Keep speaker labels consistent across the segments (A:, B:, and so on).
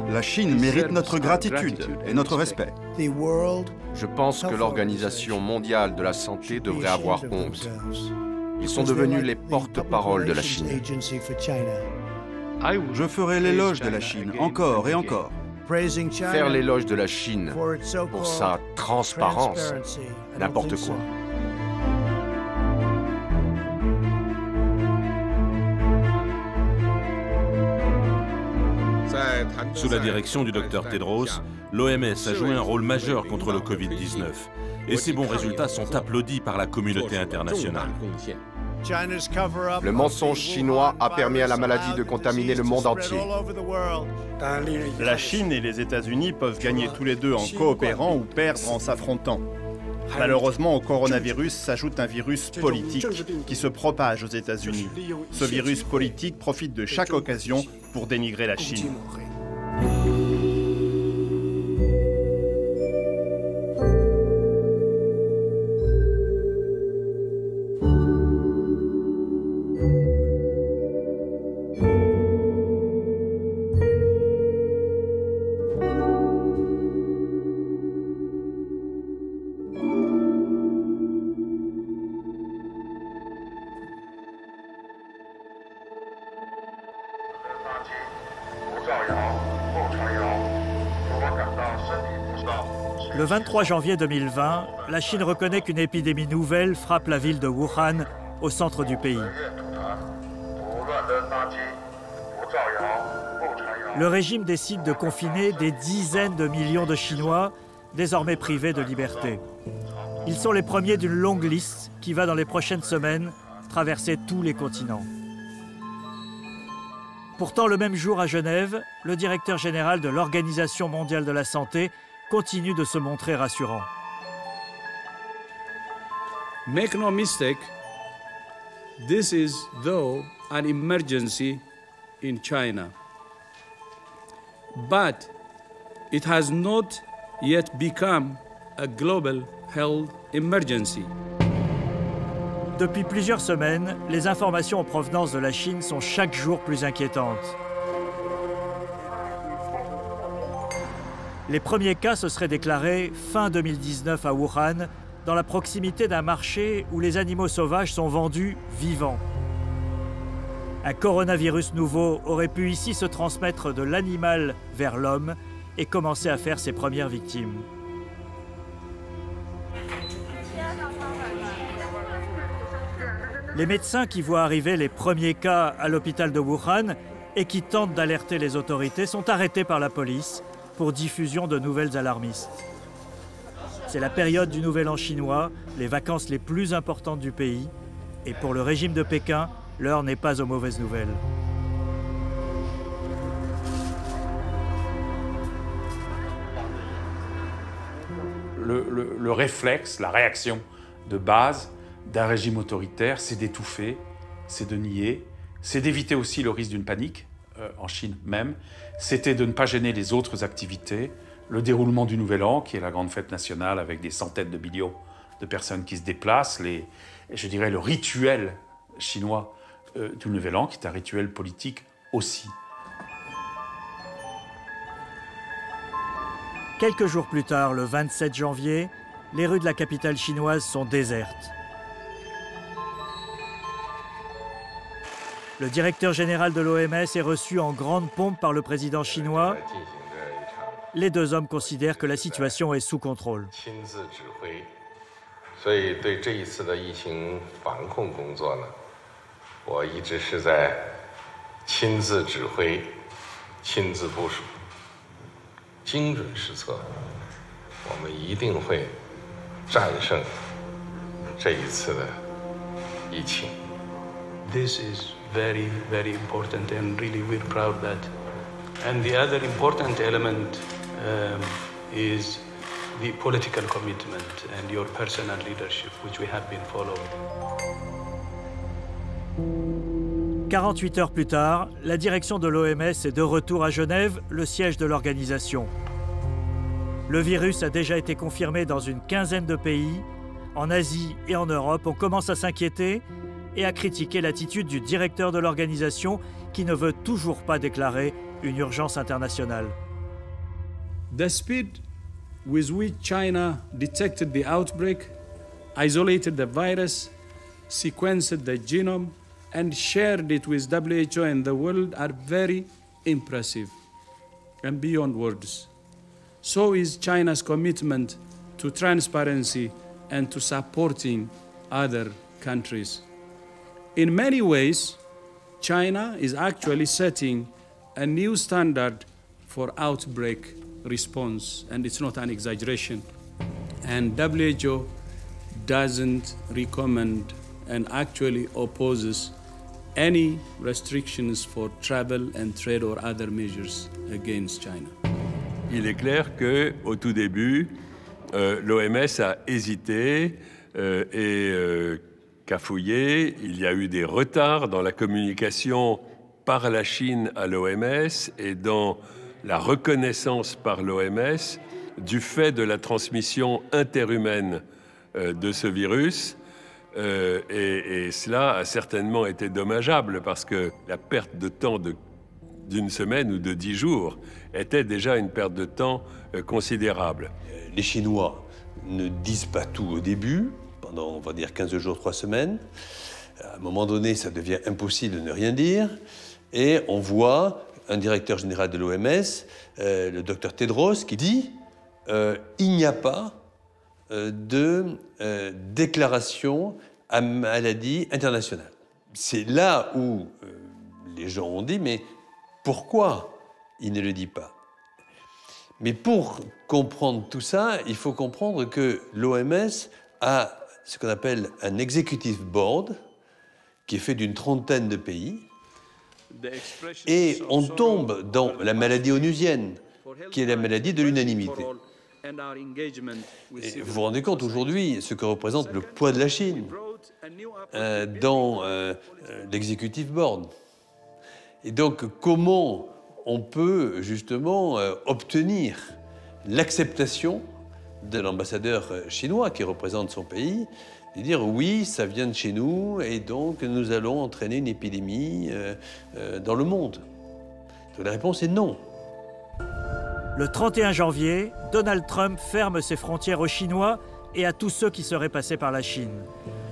A: La Chine mérite notre gratitude et notre respect.
B: Je pense que l'Organisation mondiale de la santé devrait avoir honte. Ils sont devenus les porte-paroles de la Chine.
A: Je ferai l'éloge de la Chine encore et encore.
B: Faire l'éloge de la Chine pour sa transparence, n'importe quoi.
C: Sous la direction du Dr Tedros, l'OMS a joué un rôle majeur contre le Covid-19 et ses bons résultats sont applaudis par la communauté internationale.
B: Le mensonge chinois a permis à la maladie de contaminer le monde entier.
D: La Chine et les États-Unis peuvent gagner tous les deux en coopérant ou perdre en s'affrontant. Malheureusement, au coronavirus s'ajoute un virus politique qui se propage aux États-Unis. Ce virus politique profite de chaque occasion pour dénigrer la Chine.
E: Le 23 janvier 2020, la Chine reconnaît qu'une épidémie nouvelle frappe la ville de Wuhan, au centre du pays. Le régime décide de confiner des dizaines de millions de Chinois, désormais privés de liberté. Ils sont les premiers d'une longue liste qui va, dans les prochaines semaines, traverser tous les continents. Pourtant, le même jour à Genève, le directeur général de l'Organisation mondiale de la santé continue de se montrer rassurant.
F: Make no mistake, this is though an emergency in China. But it has not yet become a global health emergency.
E: Depuis plusieurs semaines, les informations en provenance de la Chine sont chaque jour plus inquiétantes. Les premiers cas se seraient déclarés fin 2019 à Wuhan, dans la proximité d'un marché où les animaux sauvages sont vendus vivants. Un coronavirus nouveau aurait pu ici se transmettre de l'animal vers l'homme et commencer à faire ses premières victimes. Les médecins qui voient arriver les premiers cas à l'hôpital de Wuhan et qui tentent d'alerter les autorités sont arrêtés par la police pour diffusion de nouvelles alarmistes. C'est la période du Nouvel An chinois, les vacances les plus importantes du pays, et pour le régime de Pékin, l'heure n'est pas aux mauvaises nouvelles.
G: Le réflexe, la réaction de base d'un régime autoritaire, c'est d'étouffer, c'est de nier, c'est d'éviter aussi le risque d'une panique, en Chine même, c'était de ne pas gêner les autres activités, le déroulement du Nouvel An, qui est la grande fête nationale avec des centaines de millions de personnes qui se déplacent, je dirais le rituel chinois du Nouvel An, qui est un rituel politique aussi.
E: Quelques jours plus tard, le 27 janvier, les rues de la capitale chinoise sont désertes. Le directeur général de l'OMS est reçu en grande pompe par le président chinois. Les deux hommes considèrent que la situation est sous contrôle.
H: This is very, very important, and really we're proud that. And the other important element is the political commitment and your personal leadership, which we have been following.
E: 48 heures plus tard, la direction de l'OMS est de retour à Genève, le siège de l'organisation. Le virus a déjà été confirmé dans une quinzaine de pays. En Asie et en Europe, on commence à s'inquiéter et à critiquer l'attitude du directeur de l'organisation qui ne veut toujours pas déclarer une urgence internationale.
F: The speed with which China detected the outbreak, isolated the virus, sequenced the genome, and shared it with WHO and the world are very impressive and beyond words. So is China's commitment to transparency and to supporting other countries. In many ways, China is actually setting a new standard for outbreak response, and it's not an exaggeration. And WHO doesn't recommend and actually opposes any restrictions for travel and trade or other measures against China.
I: Il est clair qu'au tout début, l'OMS a hésité et cafouillé. Il y a eu des retards dans la communication par la Chine à l'OMS et dans la reconnaissance par l'OMS du fait de la transmission interhumaine de ce virus. Et cela a certainement été dommageable parce que la perte de temps d'une semaine ou de 10 jours était déjà une perte de temps considérable.
J: Les Chinois ne disent pas tout au début, pendant, on va dire, 15 jours, 3 semaines. À un moment donné, ça devient impossible de ne rien dire. Et on voit un directeur général de l'OMS, le docteur Tedros, qui dit il n'y a pas de déclaration à maladie internationale. C'est là où les gens ont dit, mais pourquoi il ne le dit pas? Mais pour comprendre tout ça, il faut comprendre que l'OMS a ce qu'on appelle un executive board, qui est fait d'une trentaine de pays, et on tombe dans la maladie onusienne, qui est la maladie de l'unanimité. Et vous vous rendez compte aujourd'hui ce que représente le poids de la Chine dans l'executive board. Et donc comment on peut justement obtenir l'acceptation de l'ambassadeur chinois qui représente son pays, et dire oui, ça vient de chez nous et donc nous allons entraîner une épidémie dans le monde. Donc la réponse est non.
E: Le 31 janvier, Donald Trump ferme ses frontières aux Chinois et à tous ceux qui seraient passés par la Chine.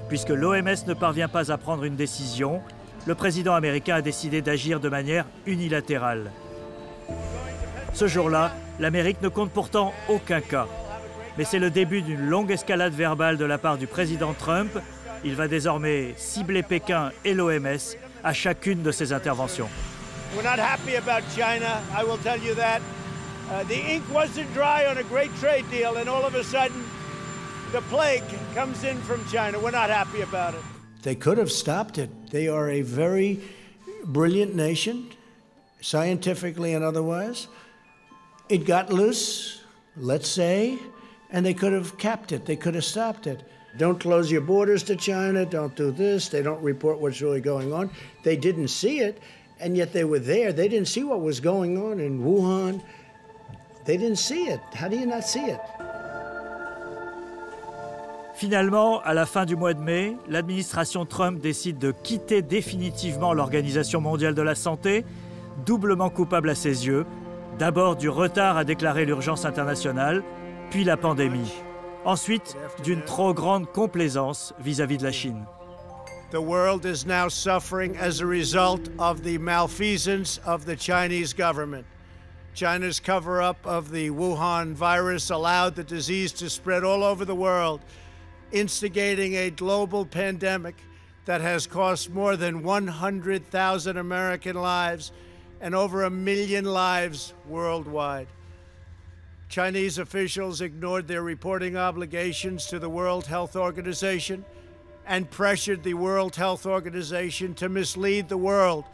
E: Puisque l'OMS ne parvient pas à prendre une décision, le président américain a décidé d'agir de manière unilatérale. Ce jour-là, l'Amérique ne compte pourtant aucun cas. Mais c'est le début d'une longue escalade verbale de la part du président Trump. Il va désormais cibler Pékin et l'OMS à chacune de ses interventions.
K: We're not happy about China, I will tell you that. The ink wasn't dry on a great trade deal, and all of a sudden, the plague comes in from China. We're not happy about it.
L: They could have stopped it. They are a very brilliant nation, scientifically and otherwise. It got loose, let's say, and they could have capped it. They could have stopped it. Don't close your borders to China. Don't do this. They don't report what's really going on. They didn't see it, and yet they were there. They didn't see what was going on in Wuhan. They didn't see it. How do you not see it?
E: Finalement, à la fin du mois de mai, l'administration Trump décide de quitter définitivement l'Organisation mondiale de la santé, doublement coupable à ses yeux, d'abord du retard à déclarer l'urgence internationale, puis la pandémie. Ensuite, d'une trop grande complaisance vis-à-vis de la Chine.
K: The world is now suffering as a result of the malfeasance of the Chinese government. China's cover-up of the Wuhan virus allowed the disease to spread all over the world, instigating a global pandemic that has cost more than 100,000 American lives and over 1 million lives worldwide. Chinese officials ignored their reporting obligations to the World Health Organization and pressured the World Health Organization to mislead the world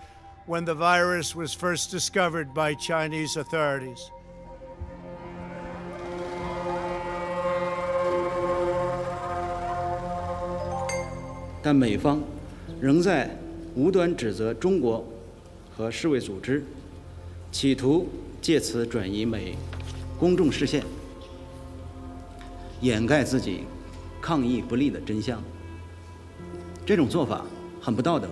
K: when the virus was first discovered by Chinese authorities.
M: 但美方仍在无端指责中国和世卫组织，企图借此转移美公众视线，掩盖自己抗疫不力的真相。这种做法很不道德，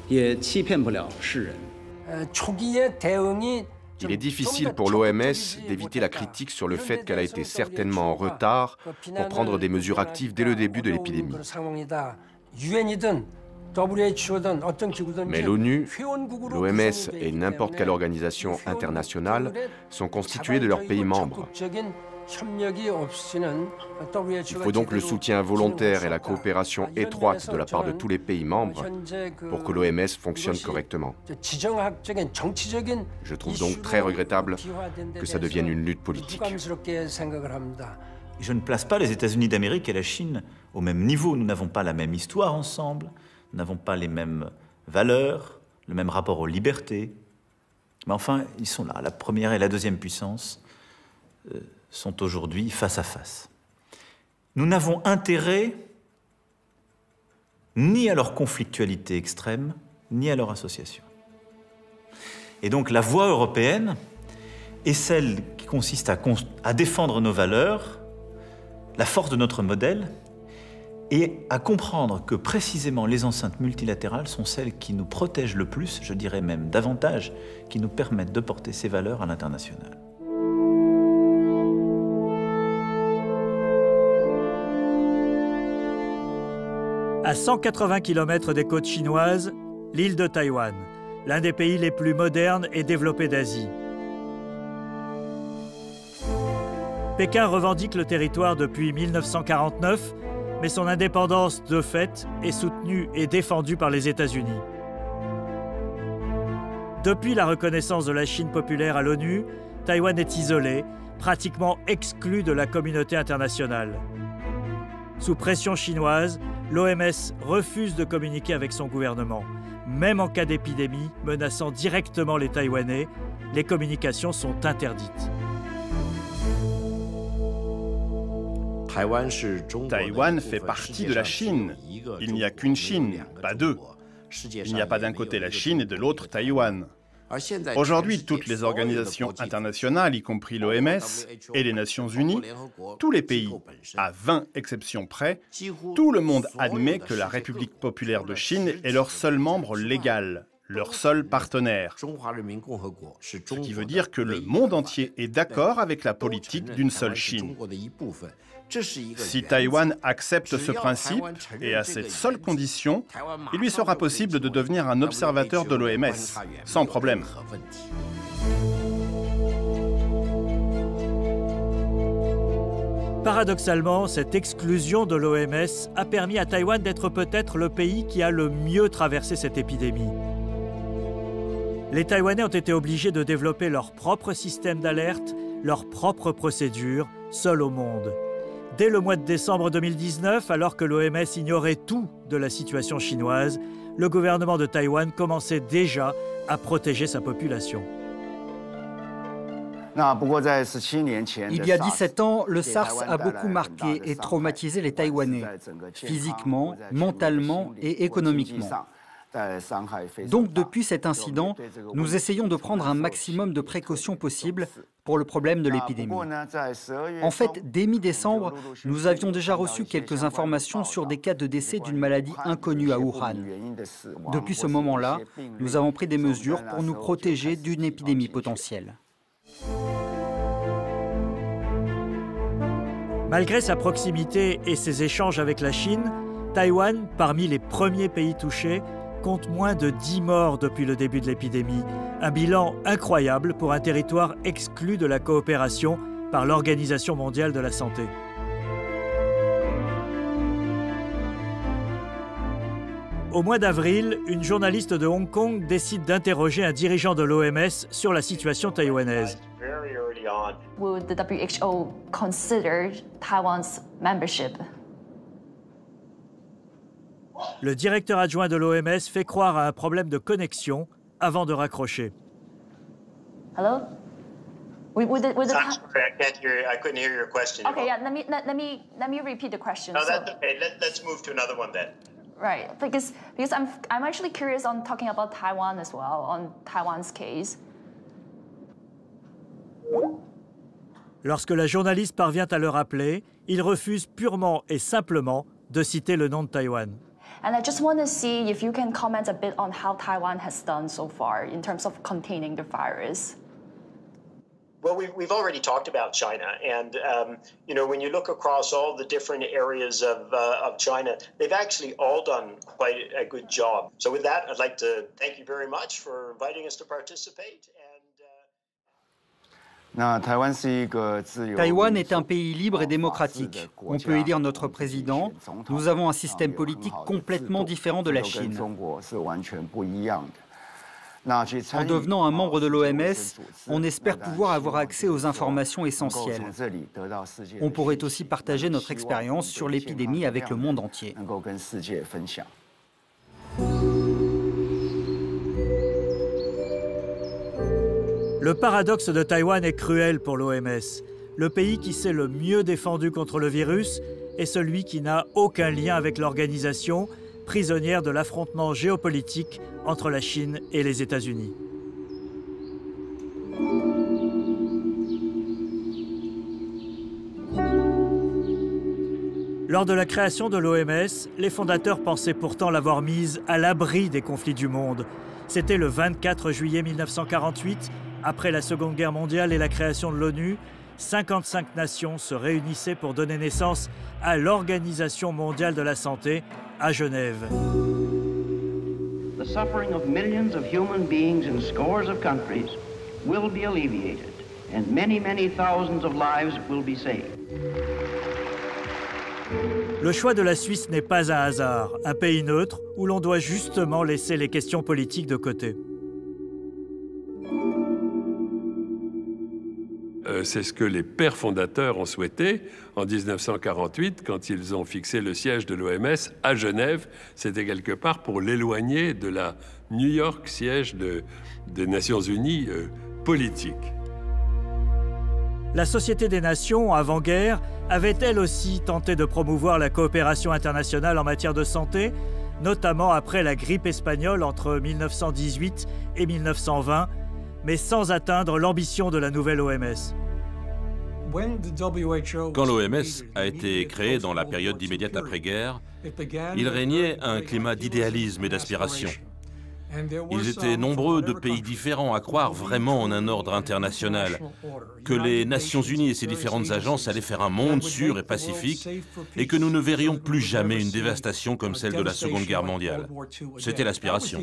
M: 也欺骗不了世人。
B: Il est difficile pour l'OMS d'éviter la critique sur le fait qu'elle a été certainement en retard pour prendre des mesures actives dès le début de l'épidémie. Mais l'ONU, l'OMS et n'importe quelle organisation internationale sont constituées de leurs pays membres. Il faut donc le soutien volontaire et la coopération étroite de la part de tous les pays membres pour que l'OMS fonctionne correctement. Je trouve donc très regrettable que ça devienne une lutte politique.
N: Je ne place pas les États-Unis d'Amérique et la Chine au même niveau. Nous n'avons pas la même histoire ensemble, nous n'avons pas les mêmes valeurs, le même rapport aux libertés. Mais enfin, ils sont là. La première et la deuxième puissance sont aujourd'hui face à face. Nous n'avons intérêt ni à leur conflictualité extrême, ni à leur association. Et donc la voie européenne est celle qui consiste à défendre nos valeurs, la force de notre modèle, et à comprendre que précisément les enceintes multilatérales sont celles qui nous protègent le plus, je dirais même davantage, qui nous permettent de porter ces valeurs à l'international.
E: À 180 km des côtes chinoises, l'île de Taïwan, l'un des pays les plus modernes et développés d'Asie. Pékin revendique le territoire depuis 1949, mais son indépendance de fait est soutenue et défendue par les États-Unis. Depuis la reconnaissance de la Chine populaire à l'ONU, Taïwan est isolé, pratiquement exclu de la communauté internationale. Sous pression chinoise, l'OMS refuse de communiquer avec son gouvernement. Même en cas d'épidémie menaçant directement les Taïwanais, les communications sont interdites.
D: Taïwan fait partie de la Chine. Il n'y a qu'une Chine, pas deux. Il n'y a pas d'un côté la Chine et de l'autre Taïwan. Aujourd'hui, toutes les organisations internationales, y compris l'OMS et les Nations Unies, tous les pays, à 20 exceptions près, tout le monde admet que la République populaire de Chine est leur seul membre légal, leur seul partenaire. Ce qui veut dire que le monde entier est d'accord avec la politique d'une seule Chine. Si Taïwan accepte ce principe, et à cette seule condition, il lui sera possible de devenir un observateur de l'OMS, sans problème.
E: Paradoxalement, cette exclusion de l'OMS a permis à Taïwan d'être peut-être le pays qui a le mieux traversé cette épidémie. Les Taïwanais ont été obligés de développer leur propre système d'alerte, leurs propres procédures, seuls au monde. Dès le mois de décembre 2019, alors que l'OMS ignorait tout de la situation chinoise, le gouvernement de Taïwan commençait déjà à protéger sa population.
O: Il y a 17 ans, le SARS a beaucoup marqué et traumatisé les Taïwanais, physiquement, mentalement et économiquement. Donc depuis cet incident, nous essayons de prendre un maximum de précautions possibles pour le problème de l'épidémie. En fait, dès mi-décembre, nous avions déjà reçu quelques informations sur des cas de décès d'une maladie inconnue à Wuhan. Depuis ce moment-là, nous avons pris des mesures pour nous protéger d'une épidémie potentielle.
E: Malgré sa proximité et ses échanges avec la Chine, Taïwan, parmi les premiers pays touchés, compte moins de 10 morts depuis le début de l'épidémie. Un bilan incroyable pour un territoire exclu de la coopération par l'Organisation mondiale de la santé. Au mois d'avril, une journaliste de Hong Kong décide d'interroger un dirigeant de l'OMS sur la situation taïwanaise.
P: Will the WHO consider Taiwan's membership?
E: Le directeur adjoint de l'OMS fait croire à un problème de connexion avant de raccrocher.
P: Hello?
Q: Sorry, I couldn't hear your question.
P: Okay, yeah, let me repeat the question.
Q: No, that's okay. Let's move to another one then.
P: Right, because I'm actually curious on talking about Taiwan as well, on Taiwan's case.
E: Lorsque la journaliste parvient à le rappeler, il refuse purement et simplement de citer le nom de Taïwan.
P: And I just want to see if you can comment a bit on how Taiwan has done so far in terms of containing the virus.
Q: Well, we've already talked about China, and you know, when you look across all the different areas of China, they've actually all done quite a good job. So with that, I'd like to thank you very much for inviting us to participate.
O: Taïwan est un pays libre et démocratique. On peut élire notre président. Nous avons un système politique complètement différent de la Chine. En devenant un membre de l'OMS, on espère pouvoir avoir accès aux informations essentielles. On pourrait aussi partager notre expérience sur l'épidémie avec le monde entier.
E: Le paradoxe de Taïwan est cruel pour l'OMS. Le pays qui s'est le mieux défendu contre le virus est celui qui n'a aucun lien avec l'organisation, prisonnière de l'affrontement géopolitique entre la Chine et les États-Unis. Lors de la création de l'OMS, les fondateurs pensaient pourtant l'avoir mise à l'abri des conflits du monde. C'était le 24 juillet 1948, après la Seconde Guerre mondiale et la création de l'ONU, 55 nations se réunissaient pour donner naissance à l'Organisation mondiale de la santé à Genève.
R: The suffering of millions of human beings in scores of countries will be alleviated, and many, many thousands of lives will be saved.
E: Le choix de la Suisse n'est pas un hasard, un pays neutre où l'on doit justement laisser les questions politiques de côté.
I: C'est ce que les pères fondateurs ont souhaité en 1948 quand ils ont fixé le siège de l'OMS à Genève. C'était quelque part pour l'éloigner de la New York, siège des Nations Unies politique.
E: La Société des Nations, avant-guerre, avait elle aussi tenté de promouvoir la coopération internationale en matière de santé, notamment après la grippe espagnole entre 1918 et 1920, mais sans atteindre l'ambition de la nouvelle OMS.
C: Quand l'OMS a été créée dans la période immédiate après-guerre, il régnait un climat d'idéalisme et d'aspiration. Ils étaient nombreux de pays différents à croire vraiment en un ordre international, que les Nations Unies et ses différentes agences allaient faire un monde sûr et pacifique, et que nous ne verrions plus jamais une dévastation comme celle de la Seconde Guerre mondiale. C'était l'aspiration.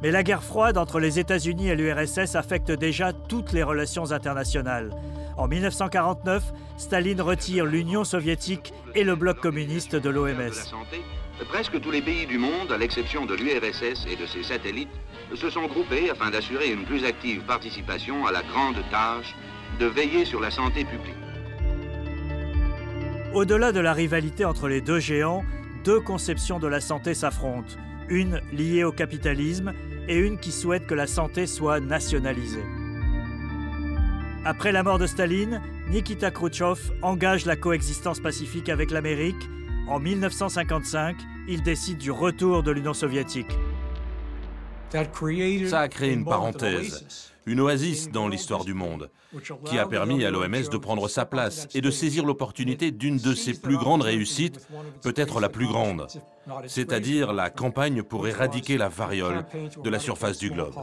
E: Mais la guerre froide entre les États-Unis et l'URSS affecte déjà toutes les relations internationales. En 1949, Staline retire l'Union soviétique et le bloc communiste de l'OMS.
S: Presque tous les pays du monde, à l'exception de l'URSS et de ses satellites, se sont groupés afin d'assurer une plus active participation à la grande tâche de veiller sur la santé publique.
E: Au-delà de la rivalité entre les deux géants, deux conceptions de la santé s'affrontent. Une liée au capitalisme et une qui souhaite que la santé soit nationalisée. Après la mort de Staline, Nikita Khrouchtchev engage la coexistence pacifique avec l'Amérique. En 1955, il décide du retour de l'Union soviétique.
C: Ça a créé une parenthèse, une oasis dans l'histoire du monde, qui a permis à l'OMS de prendre sa place et de saisir l'opportunité d'une de ses plus grandes réussites, peut-être la plus grande, c'est-à-dire la campagne pour éradiquer la variole de la surface du globe.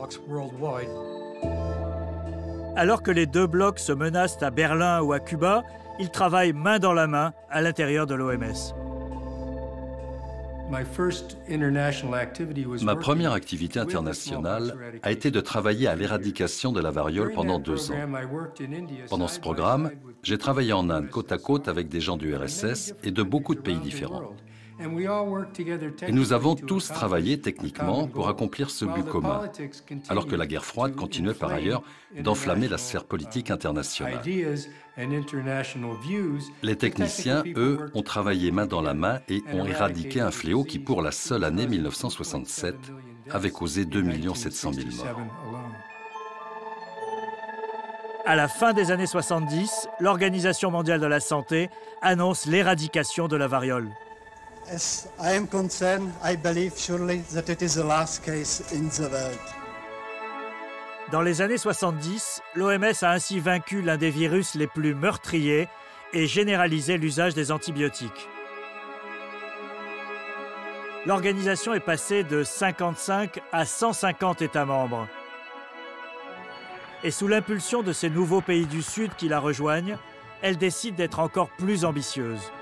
E: Alors que les deux blocs se menacent à Berlin ou à Cuba, ils travaillent main dans la main à l'intérieur de l'OMS.
T: Ma première activité internationale a été de travailler à l'éradication de la variole pendant 2 ans. Pendant ce programme, j'ai travaillé en Inde côte à côte avec des gens du RSS et de beaucoup de pays différents. Et nous avons tous travaillé techniquement pour accomplir ce but commun, alors que la guerre froide continuait par ailleurs d'enflammer la sphère politique internationale. Les techniciens, eux, ont travaillé main dans la main et ont éradiqué un fléau qui, pour la seule année 1967, avait causé 2 700 000 morts.
E: À la fin des années 70, l'Organisation mondiale de la santé annonce l'éradication de la variole.
U: As I am concerned, I believe surely that it is the last case in the world.
E: Dans les années 70, l'OMS a ainsi vaincu l'un des virus les plus meurtriers et généralisé l'usage des antibiotiques. l'organisation est passée de 55 à 150 États membres. Et sous l'impulsion de ces nouveaux pays du Sud qui la rejoignent, elle décide d'être encore plus ambitieuse.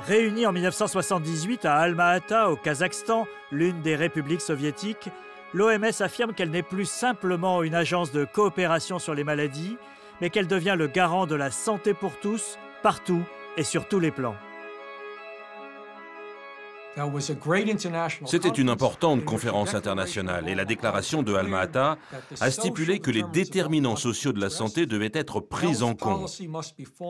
E: Réunie en 1978 à Alma-Ata, au Kazakhstan, l'une des républiques soviétiques, l'OMS affirme qu'elle n'est plus simplement une agence de coopération sur les maladies, mais qu'elle devient le garant de la santé pour tous, partout et sur tous les plans.
C: C'était une importante conférence internationale et la déclaration de Alma-Ata a stipulé que les déterminants sociaux de la santé devaient être pris en compte.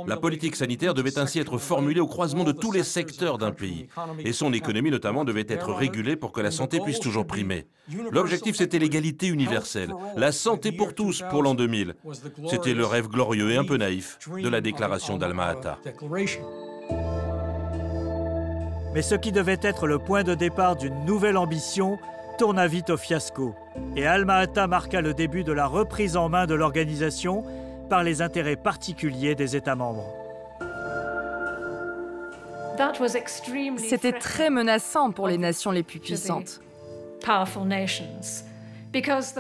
C: La politique sanitaire devait ainsi être formulée au croisement de tous les secteurs d'un pays et son économie notamment devait être régulée pour que la santé puisse toujours primer. L'objectif c'était l'égalité universelle, la santé pour tous pour l'an 2000. C'était le rêve glorieux et un peu naïf de la déclaration d'Alma-Ata.
E: Mais ce qui devait être le point de départ d'une nouvelle ambition tourna vite au fiasco. Et Alma-Ata marqua le début de la reprise en main de l'organisation par les intérêts particuliers des États membres.
A: C'était très menaçant pour les nations les plus puissantes.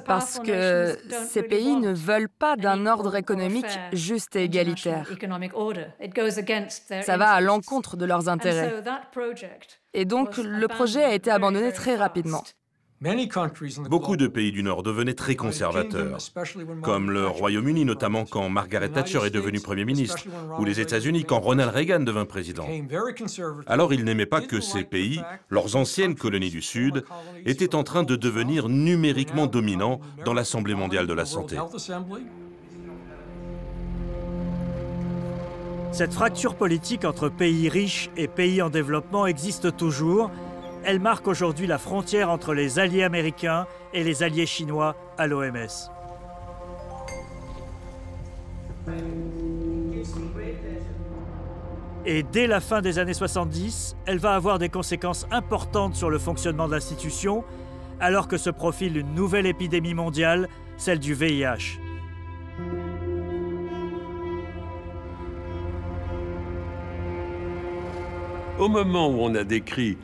A: Parce que ces pays ne veulent pas d'un ordre économique juste et égalitaire. Ça va à l'encontre de leurs intérêts. Et donc, le projet a été abandonné très rapidement.
C: Beaucoup de pays du Nord devenaient très conservateurs, comme le Royaume-Uni notamment quand Margaret Thatcher est devenue Premier ministre, ou les États-Unis quand Ronald Reagan devint président. Alors ils n'aimaient pas que ces pays, leurs anciennes colonies du Sud, étaient en train de devenir numériquement dominants dans l'Assemblée mondiale de la santé.
E: Cette fracture politique entre pays riches et pays en développement existe toujours. Elle marque aujourd'hui la frontière entre les alliés américains et les alliés chinois à l'OMS. Et dès la fin des années 70, elle va avoir des conséquences importantes sur le fonctionnement de l'institution, alors que se profile une nouvelle épidémie mondiale, celle du VIH.
I: Au moment où on a décrit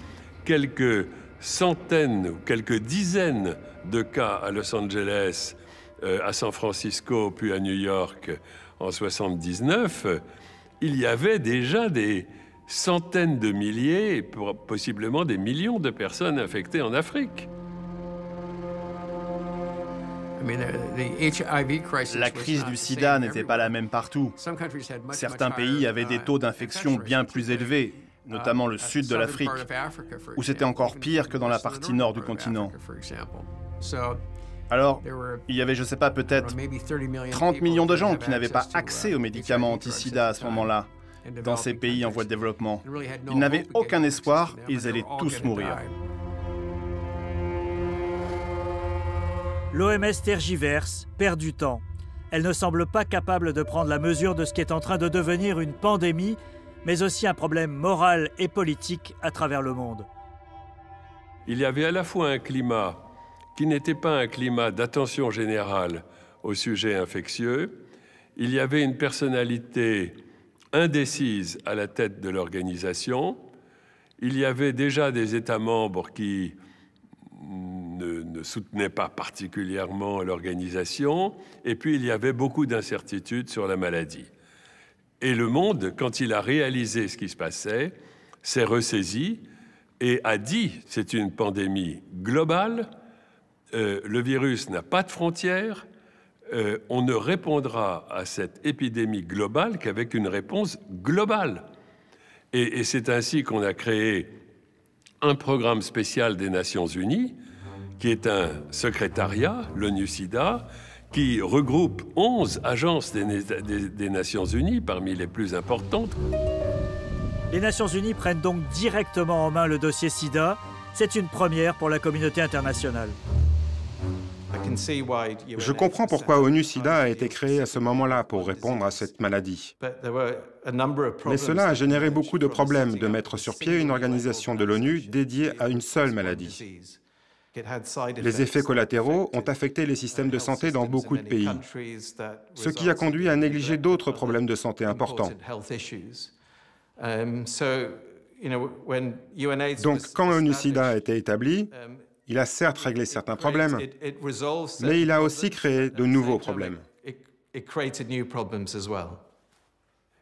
I: quelques centaines ou quelques dizaines de cas à Los Angeles, à San Francisco, puis à New York en 1979, il y avait déjà des centaines de milliers, possiblement des millions de personnes infectées en Afrique.
D: La crise du sida n'était pas la même partout. Certains pays avaient des taux d'infection bien plus élevés, notamment le sud de l'Afrique, où c'était encore pire que dans la partie nord du continent. Alors, il y avait, je ne sais pas, peut-être 30 millions de gens qui n'avaient pas accès aux médicaments anti-sida à ce moment-là, dans ces pays en voie de développement. Ils n'avaient aucun espoir, ils allaient tous mourir.
E: L'OMS tergiverse, perd du temps. Elle ne semble pas capable de prendre la mesure de ce qui est en train de devenir une pandémie, mais aussi un problème moral et politique à travers le monde.
I: Il y avait à la fois un climat qui n'était pas un climat d'attention générale au sujet infectieux, il y avait une personnalité indécise à la tête de l'organisation, il y avait déjà des États membres qui ne soutenaient pas particulièrement l'organisation, et puis il y avait beaucoup d'incertitudes sur la maladie. Et le monde, quand il a réalisé ce qui se passait, s'est ressaisi et a dit « c'est une pandémie globale, le virus n'a pas de frontières, on ne répondra à cette épidémie globale qu'avec une réponse globale ». Et c'est ainsi qu'on a créé un programme spécial des Nations Unies, qui est un secrétariat, l'ONU-SIDA, qui regroupe 11 agences des Nations Unies, parmi les plus importantes.
E: Les Nations Unies prennent donc directement en main le dossier SIDA. C'est une première pour la communauté internationale.
V: Je comprends pourquoi ONU-SIDA a été créé à ce moment-là pour répondre à cette maladie. Mais cela a généré beaucoup de problèmes de mettre sur pied une organisation de l'ONU dédiée à une seule maladie. Les effets collatéraux ont affecté les systèmes de santé dans beaucoup de pays, ce qui a conduit à négliger d'autres problèmes de santé importants. Donc, quand ONU-SIDA a été établi, il a certes réglé certains problèmes, mais il a aussi créé de nouveaux problèmes.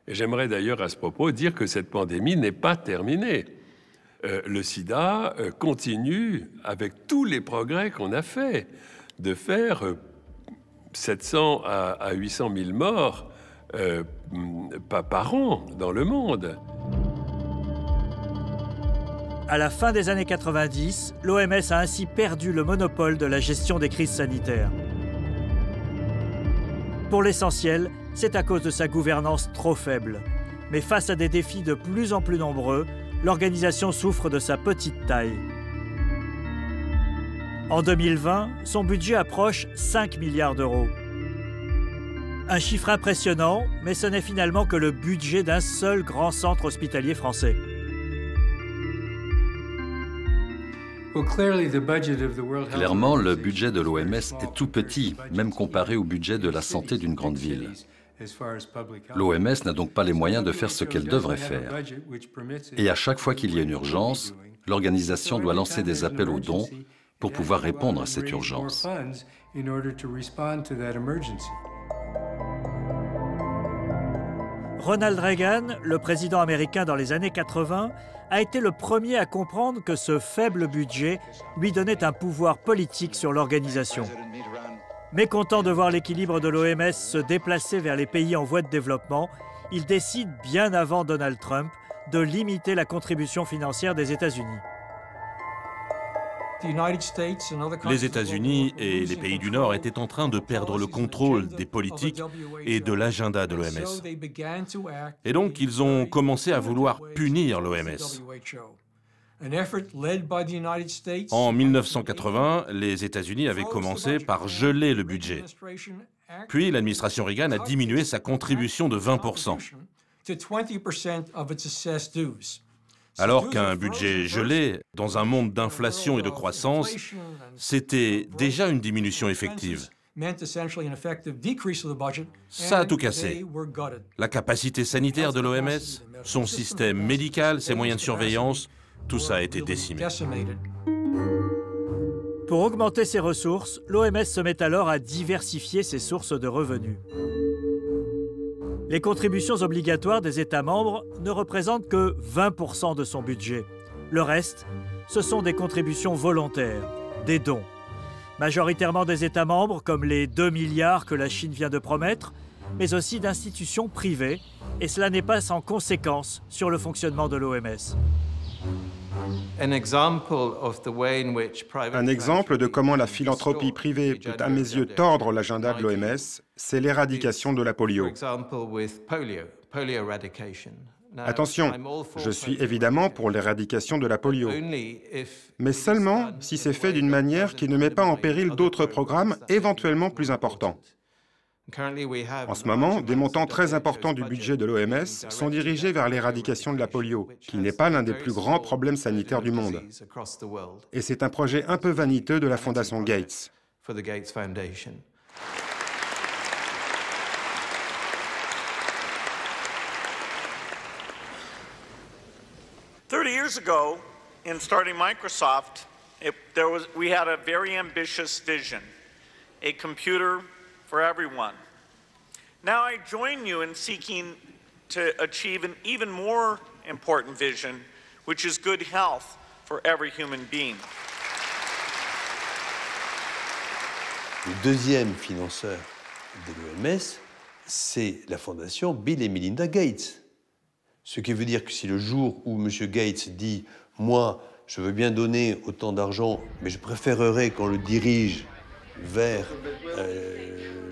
I: Et j'aimerais d'ailleurs à ce propos dire que cette pandémie n'est pas terminée. Le sida continue, avec tous les progrès qu'on a fait, de faire 700 à 800 000 morts par an dans le monde.
E: À la fin des années 90, l'OMS a ainsi perdu le monopole de la gestion des crises sanitaires. Pour l'essentiel, c'est à cause de sa gouvernance trop faible. Mais face à des défis de plus en plus nombreux, l'organisation souffre de sa petite taille. En 2020, son budget approche 5 milliards d'euros. Un chiffre impressionnant, mais ce n'est finalement que le budget d'un seul grand centre hospitalier français.
T: Clairement, le budget de l'OMS est tout petit, même comparé au budget de la santé d'une grande ville. L'OMS n'a donc pas les moyens de faire ce qu'elle devrait faire. Et à chaque fois qu'il y a une urgence, l'organisation doit lancer des appels aux dons pour pouvoir répondre à cette urgence.
E: Ronald Reagan, le président américain dans les années 80, a été le premier à comprendre que ce faible budget lui donnait un pouvoir politique sur l'organisation. Mécontent de voir l'équilibre de l'OMS se déplacer vers les pays en voie de développement, il décide, bien avant Donald Trump, de limiter la contribution financière des États-Unis.
C: Les États-Unis et les pays du Nord étaient en train de perdre le contrôle des politiques et de l'agenda de l'OMS. Et donc, ils ont commencé à vouloir punir l'OMS. En 1980, les États-Unis avaient commencé par geler le budget. Puis, l'administration Reagan a diminué sa contribution de 20%. Alors qu'un budget gelé, dans un monde d'inflation et de croissance, c'était déjà une diminution effective. Ça a tout cassé. La capacité sanitaire de l'OMS, son système médical, ses moyens de surveillance, tout ça a été décimé.
E: Pour augmenter ses ressources, l'OMS se met alors à diversifier ses sources de revenus. Les contributions obligatoires des États membres ne représentent que 20% de son budget. Le reste, ce sont des contributions volontaires, des dons. Majoritairement des États membres, comme les 2 milliards que la Chine vient de promettre, mais aussi d'institutions privées, et cela n'est pas sans conséquence sur le fonctionnement de l'OMS.
V: Un exemple de comment la philanthropie privée peut, à mes yeux, tordre l'agenda de l'OMS, c'est l'éradication de la polio. Attention, je suis évidemment pour l'éradication de la polio, mais seulement si c'est fait d'une manière qui ne met pas en péril d'autres programmes éventuellement plus importants. En ce moment, des montants très importants du budget de l'OMS sont dirigés vers l'éradication de la polio, qui n'est pas l'un des plus grands problèmes sanitaires du monde. Et c'est un projet un peu vaniteux de la Fondation Gates.
G: 30 years ago, in starting Microsoft, we had a very ambitious vision, a computer for everyone. Now I join you in seeking to achieve an even more important vision, which is good health for every human being.
J: Le deuxième financeur de l'OMS, c'est la fondation Bill et Melinda Gates. Ce qui veut dire que si le jour où M. Gates dit « Moi, je veux bien donner autant d'argent, mais je préférerais qu'on le dirige vers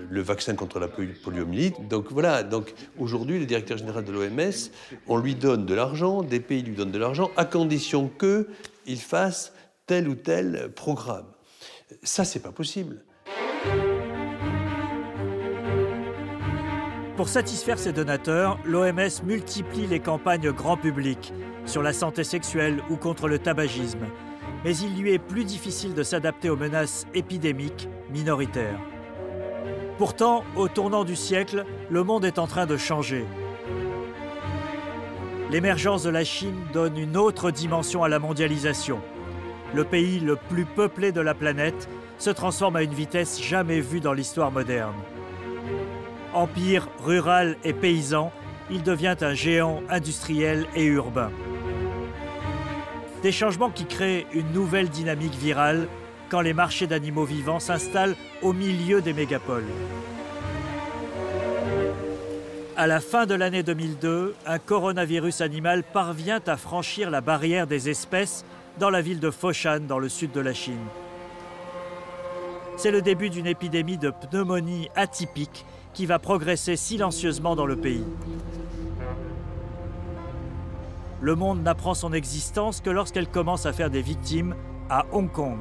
J: le vaccin contre la poliomyélite ». Donc voilà, donc aujourd'hui, le directeur général de l'OMS, on lui donne de l'argent, des pays lui donnent de l'argent, à condition qu'il fasse tel ou tel programme. Ça, c'est pas possible.
E: Pour satisfaire ses donateurs, l'OMS multiplie les campagnes grand public sur la santé sexuelle ou contre le tabagisme. Mais il lui est plus difficile de s'adapter aux menaces épidémiques minoritaires. Pourtant, au tournant du siècle, le monde est en train de changer. L'émergence de la Chine donne une autre dimension à la mondialisation. Le pays le plus peuplé de la planète se transforme à une vitesse jamais vue dans l'histoire moderne. Empire rural et paysan, il devient un géant industriel et urbain. Des changements qui créent une nouvelle dynamique virale quand les marchés d'animaux vivants s'installent au milieu des mégapoles. À la fin de l'année 2002, un coronavirus animal parvient à franchir la barrière des espèces dans la ville de Foshan, dans le sud de la Chine. C'est le début d'une épidémie de pneumonie atypique qui va progresser silencieusement dans le pays. Le monde n'apprend son existence que lorsqu'elle commence à faire des victimes à Hong Kong.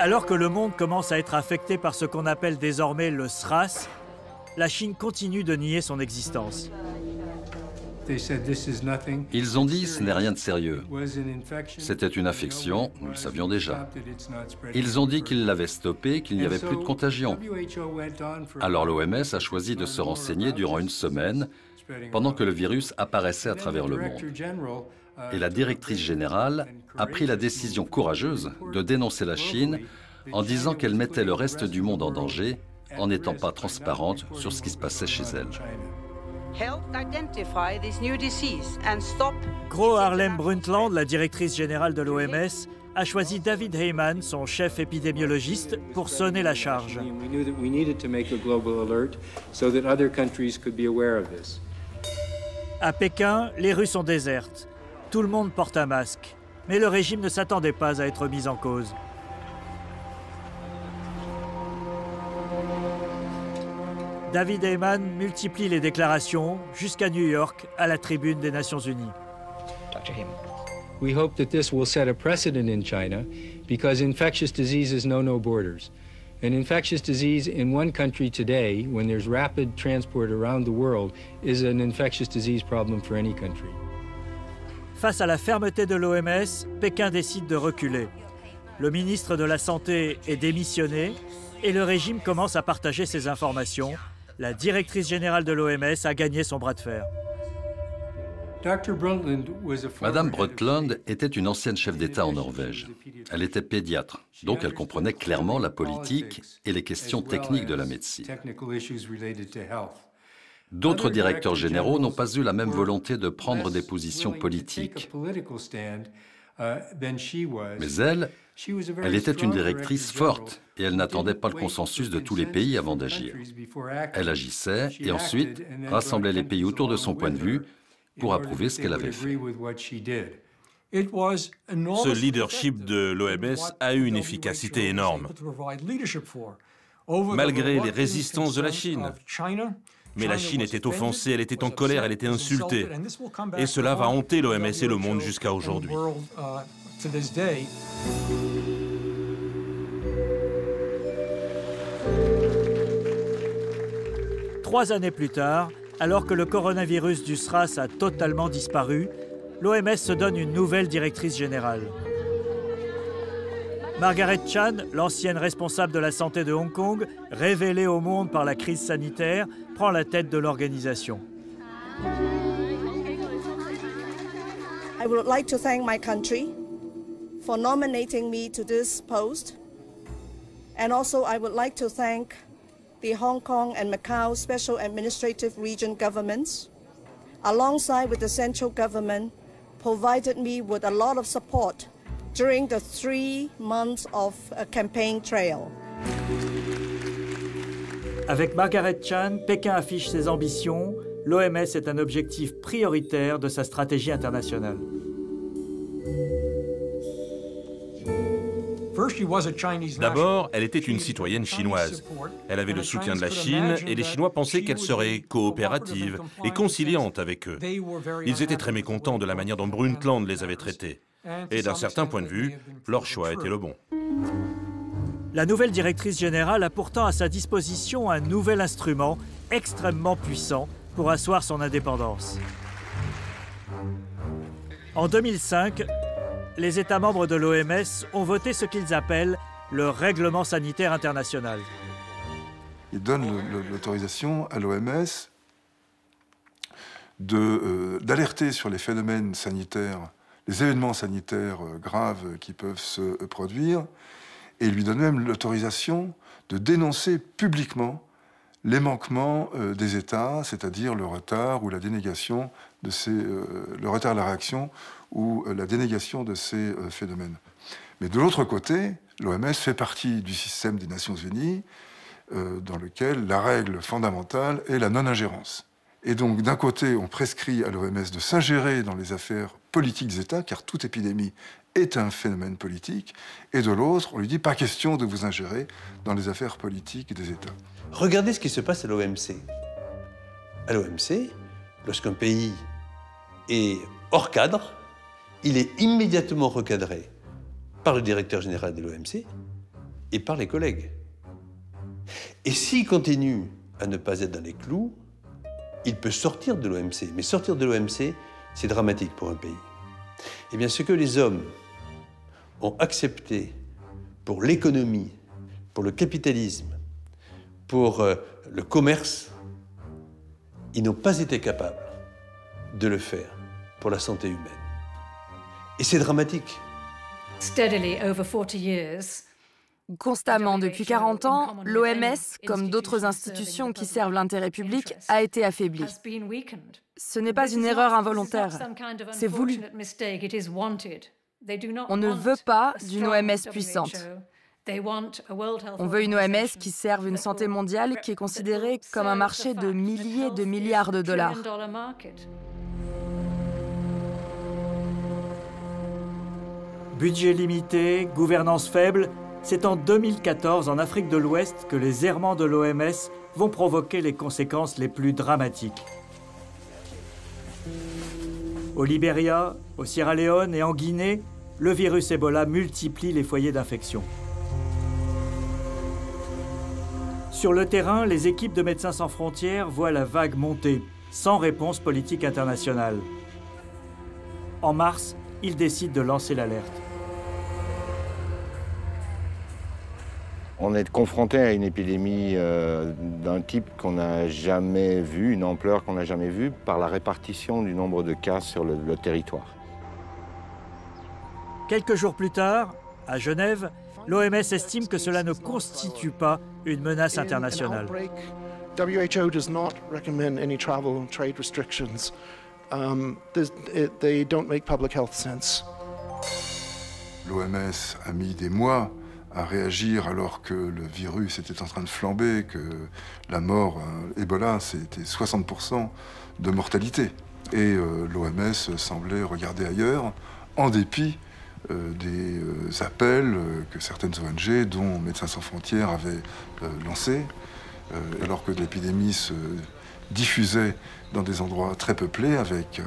E: Alors que le monde commence à être affecté par ce qu'on appelle désormais le SRAS, la Chine continue de nier son existence.
T: Ils ont dit ce n'est rien de sérieux. C'était une infection, nous le savions déjà. Ils ont dit qu'ils l'avaient stoppé, qu'il n'y avait plus de contagion. Alors l'OMS a choisi de se renseigner durant une semaine, pendant que le virus apparaissait à travers le monde. Et la directrice générale a pris la décision courageuse de dénoncer la Chine en disant qu'elle mettait le reste du monde en danger en n'étant pas transparente sur ce qui se passait chez elle.
E: Gro Harlem Brundtland, la directrice générale de l'OMS, a choisi David Heymann, son chef épidémiologiste, pour sonner la charge. À Pékin, les rues sont désertes. Tout le monde porte un masque. Mais le régime ne s'attendait pas à être mis en cause. David Heymann multiplie les déclarations jusqu'à New York, à la tribune des Nations Unies.
F: We hope that this will set a precedent in China because infectious diseases know no borders. An infectious disease in one country today, when there's rapid transport around the world, is an infectious disease problem for any country.
E: Face à la fermeté de l'OMS, Pékin décide de reculer. Le ministre de la Santé est démissionné et le régime commence à partager ses informations. La directrice générale de l'OMS a gagné son bras de fer.
T: Madame Brundtland était une ancienne chef d'État en Norvège. Elle était pédiatre, donc elle comprenait clairement la politique et les questions techniques de la médecine. D'autres directeurs généraux n'ont pas eu la même volonté de prendre des positions politiques. Mais elle était une directrice forte et elle n'attendait pas le consensus de tous les pays avant d'agir. Elle agissait et ensuite rassemblait les pays autour de son point de vue pour approuver ce qu'elle avait fait.
C: Ce leadership de l'OMS a eu une efficacité énorme, malgré les résistances de la Chine. Mais la Chine était offensée, elle était en colère, elle était insultée. Et cela va hanter l'OMS et le monde jusqu'à aujourd'hui.
E: Trois années plus tard, alors que le coronavirus du SRAS a totalement disparu, l'OMS se donne une nouvelle directrice générale. Margaret Chan, l'ancienne responsable de la santé de Hong Kong, révélée au monde par la crise sanitaire, prend la tête de l'organisation.
H: I would like to thank my country for nominating me to this post. And also I would like to thank the Hong Kong and Macau Special Administrative Region governments, alongside with the central government, provided me with a lot of support during the 3 months of a campaign trail.
E: Avec Margaret Chan, Pékin affiche ses ambitions. L'OMS est un objectif prioritaire de sa stratégie internationale.
C: D'abord, elle était une citoyenne chinoise. Elle avait le soutien de la Chine et les Chinois pensaient qu'elle serait coopérative et conciliante avec eux. Ils étaient très mécontents de la manière dont Brundtland les avait traités. Et d'un certain point de vue, leur choix était le bon.
E: La nouvelle directrice générale a pourtant à sa disposition un nouvel instrument extrêmement puissant pour asseoir son indépendance. En 2005, les États membres de l'OMS ont voté ce qu'ils appellent le Règlement sanitaire international.
K: Il donne l'autorisation à l'OMS d'alerter sur les phénomènes sanitaires, les événements sanitaires graves qui peuvent se produire, et il lui donne même l'autorisation de dénoncer publiquement les manquements des États, c'est-à-dire le retard ou la dénégation de le retard de la réaction ou la dénégation de ces phénomènes. Mais de l'autre côté, l'OMS fait partie du système des Nations Unies, dans lequel la règle fondamentale est la non-ingérence. Et donc, d'un côté, on prescrit à l'OMS de s'ingérer dans les affaires politiques des États, car toute épidémie est un phénomène politique, et de l'autre, on lui dit pas question de vous ingérer dans les affaires politiques des États.
J: Regardez ce qui se passe à l'OMC. À l'OMC, lorsqu'un pays est hors cadre, il est immédiatement recadré par le directeur général de l'OMC et par les collègues. Et s'il continue à ne pas être dans les clous, il peut sortir de l'OMC. Mais sortir de l'OMC, c'est dramatique pour un pays. Eh bien, ce que les hommes ont accepté pour l'économie, pour le capitalisme, pour le commerce, ils n'ont pas été capables de le faire pour la santé humaine. Et c'est dramatique.
A: Constamment, depuis 40 ans, l'OMS, comme d'autres institutions qui servent l'intérêt public, a été affaiblie. Ce n'est pas une erreur involontaire, c'est voulu. On ne veut pas d'une OMS puissante. On veut une OMS qui serve une santé mondiale qui est considérée comme un marché de milliers de milliards de dollars.
E: Budget limité, gouvernance faible, c'est en 2014, en Afrique de l'Ouest, que les errements de l'OMS vont provoquer les conséquences les plus dramatiques. Au Libéria, au Sierra Leone et en Guinée, le virus Ebola multiplie les foyers d'infection. Sur le terrain, les équipes de Médecins sans frontières voient la vague monter, sans réponse politique internationale. En mars, ils décident de lancer l'alerte.
L: On est confronté à une épidémie d'un type qu'on n'a jamais vu, une ampleur qu'on n'a jamais vue, par la répartition du nombre de cas sur le territoire.
E: Quelques jours plus tard, à Genève, l'OMS estime que cela ne constitue pas une menace internationale.
W: WHO does not recommend any travel and trade restrictions. They don't make public health sense.
K: L'OMS a mis des mois à réagir alors que le virus était en train de flamber, que la mort Ebola, c'était 60% de mortalité. Et l'OMS semblait regarder ailleurs, en dépit des appels que certaines ONG, dont Médecins sans frontières, avaient lancés, alors que l'épidémie se diffusait dans des endroits très peuplés, avec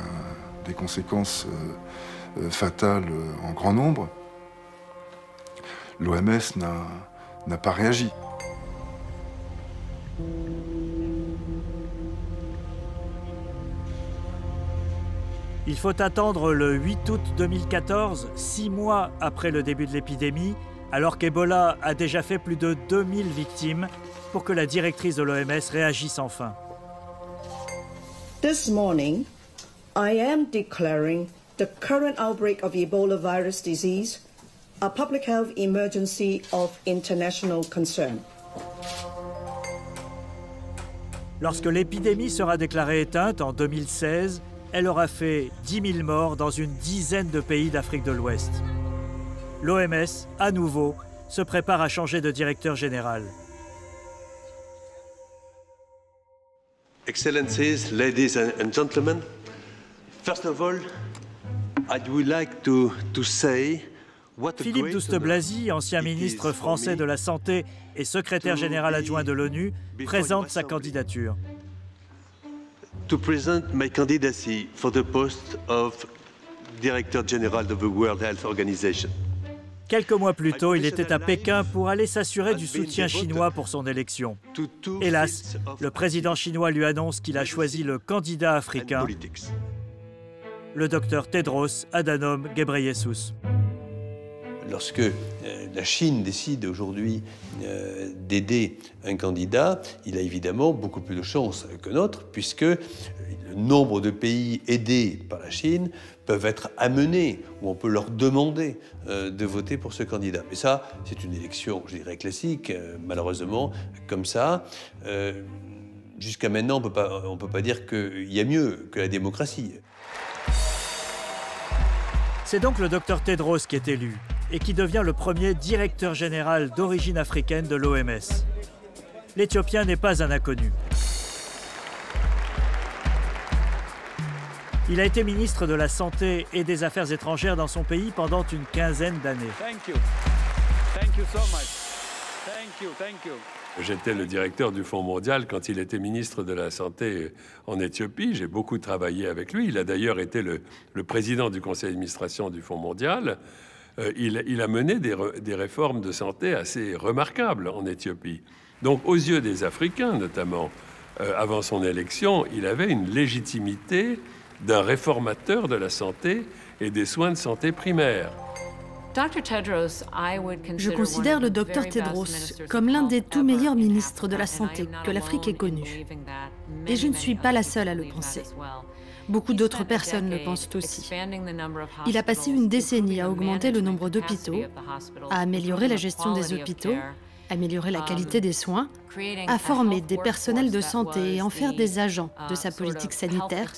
K: des conséquences fatales en grand nombre. L'OMS n'a pas réagi.
E: Il faut attendre le 8 août 2014, 6 mois après le début de l'épidémie, alors qu'Ebola a déjà fait plus de 2000 victimes, pour que la directrice de l'OMS réagisse enfin.
H: This morning, I am declaring the current outbreak of Ebola virus disease a public health emergency of international concern.
E: Lorsque l'épidémie sera déclarée éteinte en 2016, elle aura fait 10 000 morts dans une dizaine de pays d'Afrique de l'Ouest. L'OMS, à nouveau, se prépare à changer de directeur général.
J: Excellencies, ladies and gentlemen, first of all, I would like to say
E: Philippe Douste-Blazy, ancien ministre français de la Santé et secrétaire général adjoint de l'ONU, présente sa candidature.
J: To present my candidacy for the post of director general of the World Health Organization.
E: Quelques mois plus tôt, il était à Pékin pour aller s'assurer du soutien chinois pour son élection. Hélas, le président chinois lui annonce qu'il a choisi le candidat africain, le docteur Tedros Adhanom Ghebreyesus.
J: Lorsque la Chine décide aujourd'hui d'aider un candidat, il a évidemment beaucoup plus de chances que notre, puisque le nombre de pays aidés par la Chine peuvent être amenés, ou on peut leur demander de voter pour ce candidat. Mais ça, c'est une élection, je dirais, classique, malheureusement, comme ça. Jusqu'à maintenant, on ne peut pas dire qu'il y a mieux que la démocratie.
E: C'est donc le docteur Tedros qui est élu et qui devient le premier directeur général d'origine africaine de l'OMS. L'Éthiopien n'est pas un inconnu. Il a été ministre de la Santé et des Affaires étrangères dans son pays pendant une quinzaine d'années.
I: J'étais le directeur du Fonds mondial quand il était ministre de la Santé en Éthiopie. J'ai beaucoup travaillé avec lui. Il a d'ailleurs été le président du conseil d'administration du Fonds mondial. Il a mené des réformes de santé assez remarquables en Éthiopie. Donc, aux yeux des Africains, notamment, avant son élection, il avait une légitimité d'un réformateur de la santé et des soins de santé primaires.
B: Je considère le docteur Tedros comme l'un des tout meilleurs ministres de la Santé que l'Afrique ait connu. Et je ne suis pas la seule à le penser. Beaucoup d'autres personnes le pensent aussi. Il a passé une décennie à augmenter le nombre d'hôpitaux, à améliorer la gestion des hôpitaux, améliorer la qualité des soins, à former des personnels de santé et en faire des agents de sa politique sanitaire,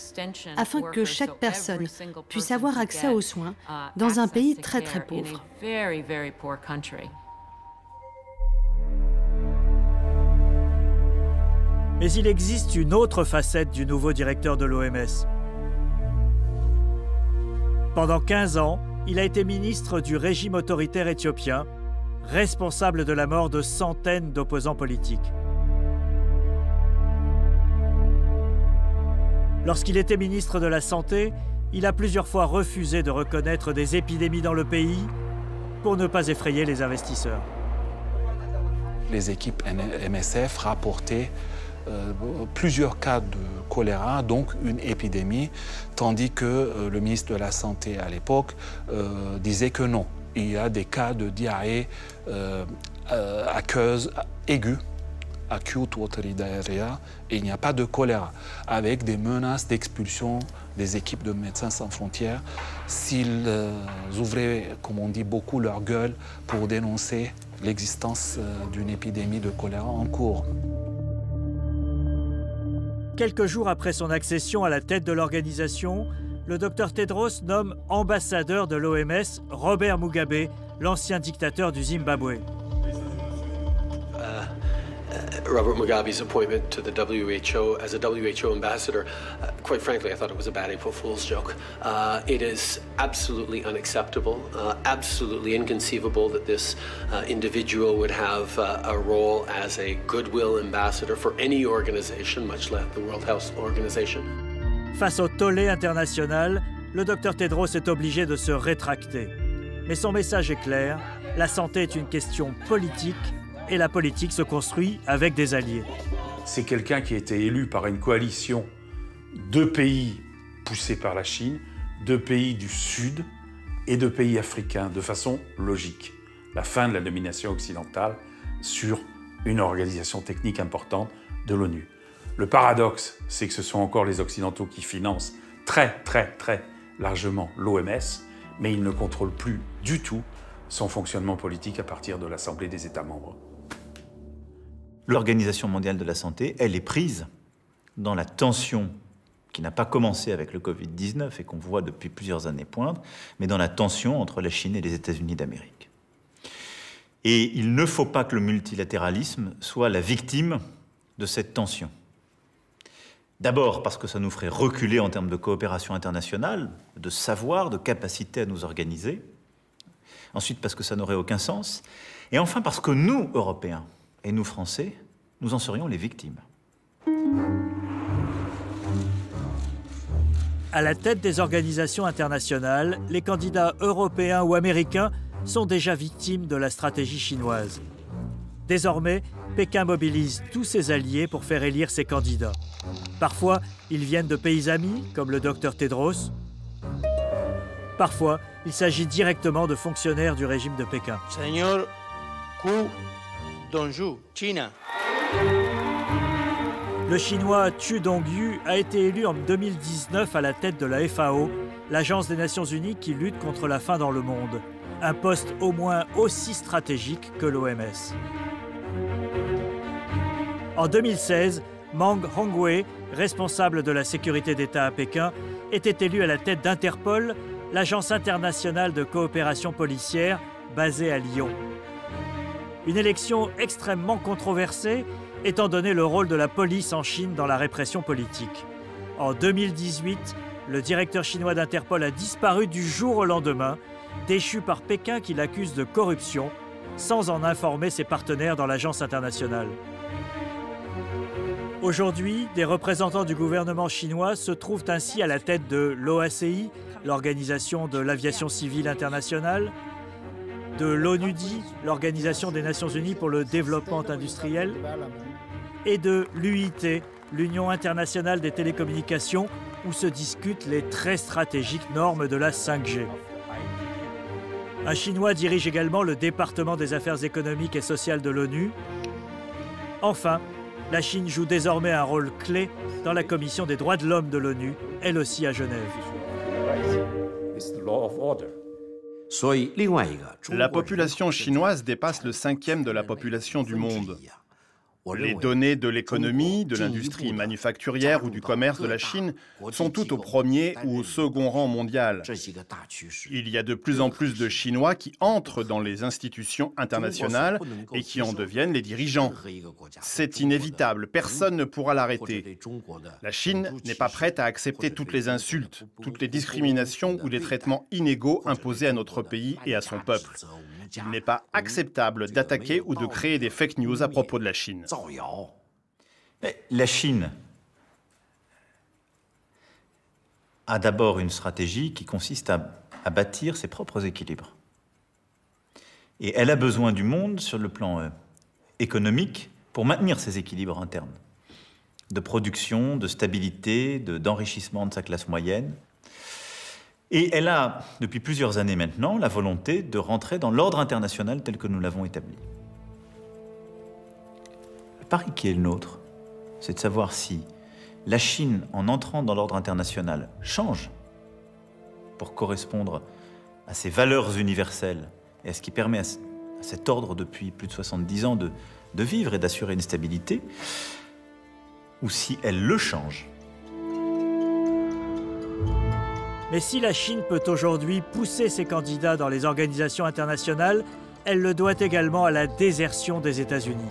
B: afin que chaque personne puisse avoir accès aux soins dans un pays très très pauvre.
E: Mais il existe une autre facette du nouveau directeur de l'OMS. Pendant 15 ans, il a été ministre du régime autoritaire éthiopien, responsable de la mort de centaines d'opposants politiques. Lorsqu'il était ministre de la Santé, il a plusieurs fois refusé de reconnaître des épidémies dans le pays pour ne pas effrayer les investisseurs.
M: Les équipes MSF rapportaient plusieurs cas de choléra, donc une épidémie, tandis que le ministre de la Santé à l'époque disait que non. Il y a des cas de diarrhée aqueuse aiguë, acute watery diarrhea, et il n'y a pas de choléra, avec des menaces d'expulsion des équipes de Médecins sans frontières s'ils ouvraient, comme on dit, beaucoup leur gueule pour dénoncer l'existence d'une épidémie de choléra en cours.
E: Quelques jours après son accession à la tête de l'organisation, le docteur Tedros nomme ambassadeur de l'OMS Robert Mugabe, l'ancien dictateur du Zimbabwe.
N: Robert Mugabe's appointment to the WHO as a WHO ambassador, quite frankly, I thought it was a bad April Fool's joke. It is absolutely unacceptable, absolutely inconceivable that this individual would have a role as a goodwill ambassador for any organization, much less the World Health Organization.
E: Face au tollé international, le docteur Tedros est obligé de se rétracter. Mais son message est clair, la santé est une question politique et la politique se construit avec des alliés.
X: C'est quelqu'un qui a été élu par une coalition de pays poussés par la Chine, de pays du Sud et de pays africains, de façon logique. La fin de la domination occidentale sur une organisation technique importante de l'ONU. Le paradoxe, c'est que ce sont encore les Occidentaux qui financent très largement l'OMS, mais ils ne contrôlent plus du tout son fonctionnement politique à partir de l'Assemblée des États membres.
Y: L'Organisation mondiale de la santé, elle est prise dans la tension qui n'a pas commencé avec le Covid-19 et qu'on voit depuis plusieurs années poindre, mais dans la tension entre la Chine et les États-Unis d'Amérique. Et il ne faut pas que le multilatéralisme soit la victime de cette tension. D'abord parce que ça nous ferait reculer en termes de coopération internationale, de savoir, de capacité à nous organiser. Ensuite parce que ça n'aurait aucun sens. Et enfin parce que nous, Européens, et nous, Français, nous en serions les victimes.
E: À la tête des organisations internationales, les candidats européens ou américains sont déjà victimes de la stratégie chinoise. Désormais, Pékin mobilise tous ses alliés pour faire élire ses candidats. Parfois, ils viennent de pays amis, comme le Dr Tedros. Parfois, il s'agit directement de fonctionnaires du régime de Pékin.
U: Señor Hu Dongyu, China.
E: Le Chinois Chu Dongyu a été élu en 2019 à la tête de la FAO, l'agence des Nations Unies qui lutte contre la faim dans le monde. Un poste au moins aussi stratégique que l'OMS. En 2016, Meng Hongwei, responsable de la sécurité d'État à Pékin, était élu à la tête d'Interpol, l'agence internationale de coopération policière basée à Lyon. Une élection extrêmement controversée, étant donné le rôle de la police en Chine dans la répression politique. En 2018, le directeur chinois d'Interpol a disparu du jour au lendemain, déchu par Pékin qui l'accuse de corruption, sans en informer ses partenaires dans l'agence internationale. Aujourd'hui, des représentants du gouvernement chinois se trouvent ainsi à la tête de l'OACI, l'Organisation de l'Aviation Civile Internationale, de l'ONUDI, l'Organisation des Nations Unies pour le Développement Industriel, et de l'UIT, l'Union internationale des télécommunications, où se discutent les très stratégiques normes de la 5G. Un Chinois dirige également le département des affaires économiques et sociales de l'ONU. Enfin, la Chine joue désormais un rôle clé dans la Commission des droits de l'homme de l'ONU, elle aussi à Genève.
D: La population chinoise dépasse le 5e de la population du monde. Les données de l'économie, de l'industrie manufacturière ou du commerce de la Chine sont toutes au premier ou au second rang mondial. Il y a de plus en plus de Chinois qui entrent dans les institutions internationales et qui en deviennent les dirigeants. C'est inévitable, personne ne pourra l'arrêter. La Chine n'est pas prête à accepter toutes les insultes, toutes les discriminations ou les traitements inégaux imposés à notre pays et à son peuple. Il n'est pas acceptable d'attaquer ou de créer des fake news à propos de la Chine.
Y: Mais la Chine a d'abord une stratégie qui consiste à bâtir ses propres équilibres. Et elle a besoin du monde sur le plan économique pour maintenir ses équilibres internes, de production, de stabilité, d'enrichissement de sa classe moyenne. Et elle a, depuis plusieurs années maintenant, la volonté de rentrer dans l'ordre international tel que nous l'avons établi. Le pari qui est le nôtre, c'est de savoir si la Chine, en entrant dans l'ordre international, change pour correspondre à ses valeurs universelles et à ce qui permet à cet ordre depuis plus de 70 ans de vivre et d'assurer une stabilité, ou si elle le change.
E: Mais si la Chine peut aujourd'hui pousser ses candidats dans les organisations internationales, elle le doit également à la désertion des États-Unis.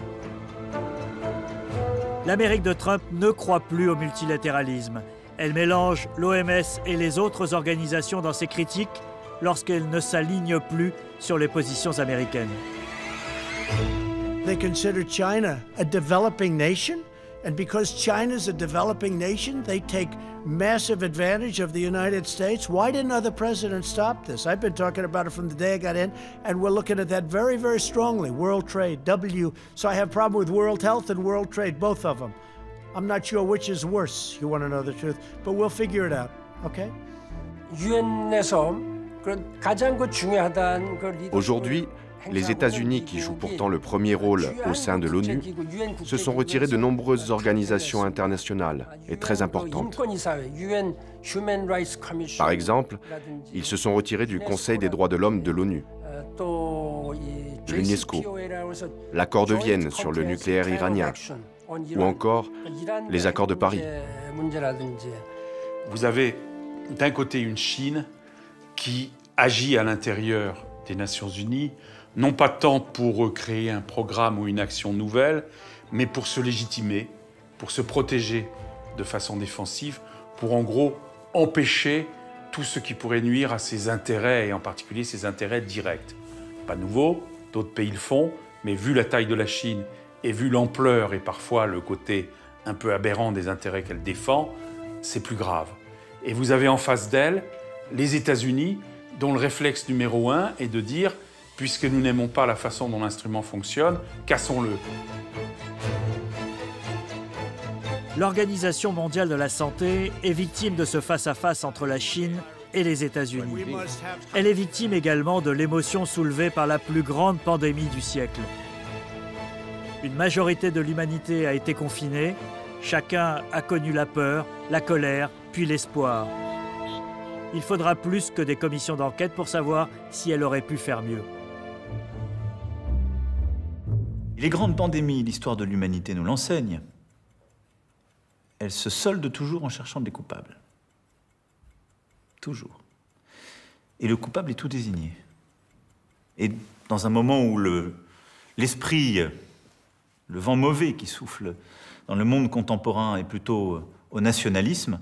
E: L'Amérique de Trump ne croit plus au multilatéralisme. Elle mélange l'OMS et les autres organisations dans ses critiques lorsqu'elle ne s'aligne plus sur les positions américaines.
U: They consider China a developing nation, and because China's a developing nation, they take massive advantage of the United States. Why didn't other presidents stop this? I've been talking about it from the day I got in, and we're looking at that very, very strongly. World trade, so I have a problem with world health and world trade, both of them. I'm not sure which is worse, you want to know the truth, but we'll figure it out, okay?
O: Aujourd'hui, les États-Unis, qui jouent pourtant le premier rôle au sein de l'ONU, se sont retirés de nombreuses organisations internationales et très importantes. Par exemple, ils se sont retirés du Conseil des droits de l'homme de l'ONU, de l'UNESCO, l'accord de Vienne sur le nucléaire iranien, ou encore les accords de Paris.
X: Vous avez d'un côté une Chine qui agit à l'intérieur des Nations Unies, non pas tant pour créer un programme ou une action nouvelle, mais pour se légitimer, pour se protéger de façon défensive, pour en gros empêcher tout ce qui pourrait nuire à ses intérêts, et en particulier ses intérêts directs. Pas nouveau, d'autres pays le font, mais vu la taille de la Chine et vu l'ampleur et parfois le côté un peu aberrant des intérêts qu'elle défend, c'est plus grave. Et vous avez en face d'elle les États-Unis, dont le réflexe numéro 1 est de dire, puisque nous n'aimons pas la façon dont l'instrument fonctionne, cassons-le.
E: L'Organisation mondiale de la santé est victime de ce face-à-face entre la Chine et les États-Unis. Elle est victime également de l'émotion soulevée par la plus grande pandémie du siècle. Une majorité de l'humanité a été confinée, chacun a connu la peur, la colère, puis l'espoir. Il faudra plus que des commissions d'enquête pour savoir si elle aurait pu faire mieux.
Y: Les grandes pandémies, l'histoire de l'humanité nous l'enseigne. Elles se soldent toujours en cherchant des coupables. Toujours. Et le coupable est tout désigné. Et dans un moment où l'esprit, le vent mauvais qui souffle dans le monde contemporain est plutôt au nationalisme,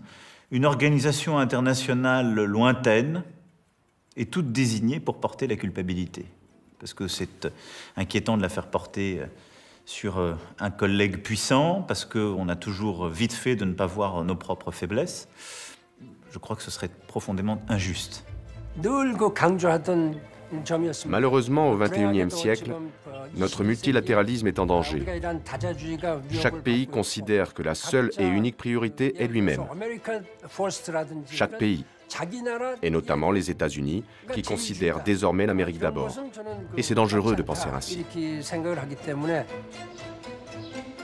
Y: une organisation internationale lointaine est toute désignée pour porter la culpabilité. Parce que c'est inquiétant de la faire porter sur un collègue puissant, parce qu'on a toujours vite fait de ne pas voir nos propres faiblesses. Je crois que ce serait profondément injuste.
O: Malheureusement, au XXIe siècle, notre multilatéralisme est en danger. Chaque pays considère que la seule et unique priorité est lui-même. Chaque pays, et notamment les États-Unis, qui considèrent désormais l'Amérique d'abord. Et c'est dangereux de penser ainsi.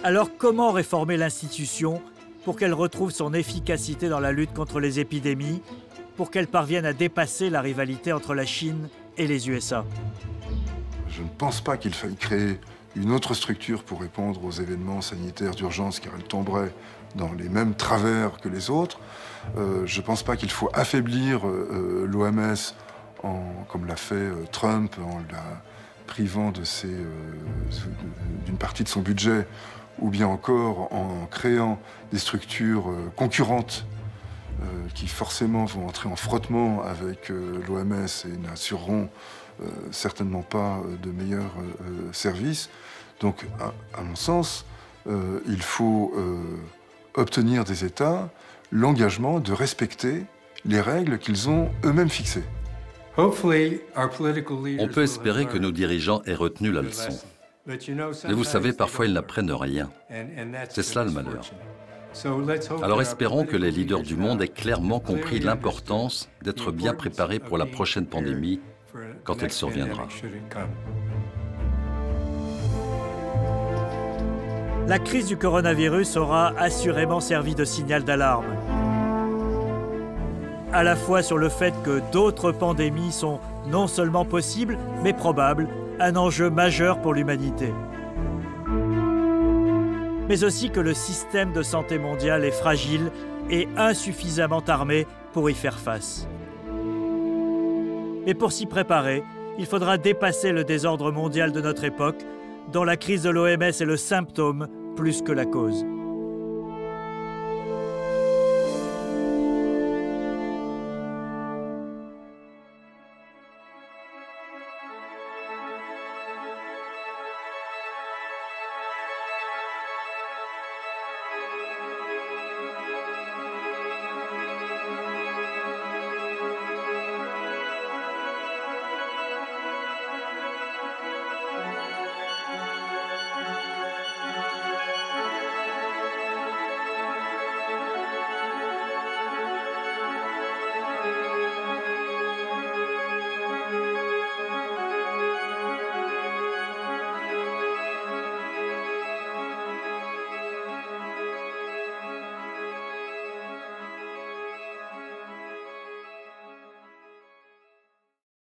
E: Alors comment réformer l'institution pour qu'elle retrouve son efficacité dans la lutte contre les épidémies, pour qu'elle parvienne à dépasser la rivalité entre la Chine et les USA?
K: Je ne pense pas qu'il faille créer une autre structure pour répondre aux événements sanitaires d'urgence, car elle tomberait dans les mêmes travers que les autres. Je ne pense pas qu'il faut affaiblir l'OMS, comme l'a fait Trump, en la privant d'une partie de son budget, ou bien encore en créant des structures concurrentes qui forcément vont entrer en frottement avec l'OMS et n'assureront certainement pas de meilleurs services. Donc, à mon sens, il faut obtenir des États l'engagement de respecter les règles qu'ils ont eux-mêmes fixées.
T: On peut espérer que nos dirigeants aient retenu la leçon. Mais vous savez, parfois ils n'apprennent rien. C'est cela le malheur. Alors espérons que les leaders du monde aient clairement compris l'importance d'être bien préparés pour la prochaine pandémie quand elle surviendra.
E: La crise du coronavirus aura assurément servi de signal d'alarme. À la fois sur le fait que d'autres pandémies sont non seulement possibles, mais probables, un enjeu majeur pour l'humanité. Mais aussi que le système de santé mondial est fragile et insuffisamment armé pour y faire face. Mais pour s'y préparer, il faudra dépasser le désordre mondial de notre époque, dont la crise de l'OMS est le symptôme plus que la cause.